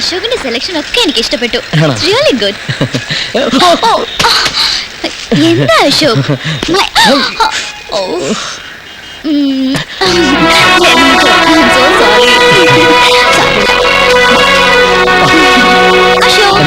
അശോകിന്റെ selection ഒക്കെ എനിക്ക് ഇഷ്ടപ്പെട്ടു. ആണോ? Really good. എന്താ അശോക്? So sorry. അശോക്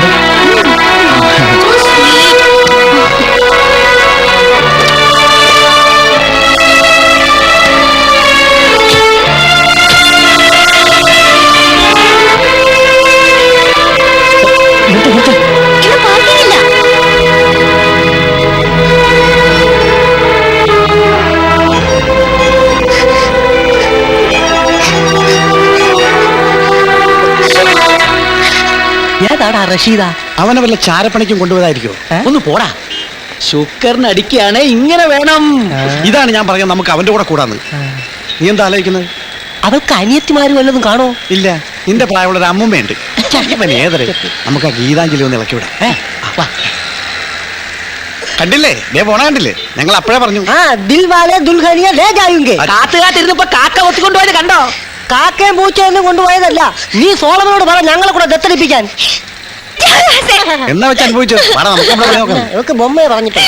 ഏതാടാ റഷീദ? അവനെ വല്ല ചാരപ്പണിക്കും കൊണ്ടുപോയതായിരിക്കും. ഒന്ന് പോടാ. ശുക്കറിന് അടിക്കുകയാണെ ഇങ്ങനെ വേണം. ഇതാണ് ഞാൻ പറഞ്ഞത്, നമുക്ക് അവന്റെ കൂടെ കൂടാന്ന്. നീ എന്താ ആലോചിക്കുന്നത്? അവൾക്ക് അനിയത്തിമാര് വല്ലതും കാണോ? ഇല്ല, നിന്റെ പ്രായമുള്ള ഒരു അമ്മുമ്മയുണ്ട്. ഇവൻ ഏതരെ നമുക്ക് ആ ഗീതാഞ്ജലി ഒന്ന് ഇളക്കി വിടാം. കണ്ടില്ലേ, ദേ പോണ കണ്ടില്ലേ? ഞങ്ങൾ അപ്പോഴേ പറഞ്ഞു. കാത്തു കാത്തിരുന്നപ്പോ കാക്ക ഒത്തിക്കൊണ്ടുപോയത് കണ്ടോ? കാക്കയും പൂച്ചയൊന്നും കൊണ്ടുപോയതല്ല. നീ സോളമനോട് പറ ഞങ്ങളെ കൂടെ ദത്തടിപ്പിക്കാൻ. എന്നാ വെച്ച് അനുഭവിച്ചു. നമുക്ക് നമ്മുടെ പണി നോക്കാം. ഇവക്ക് ബൊമ്മയെ പറഞ്ഞിട്ട്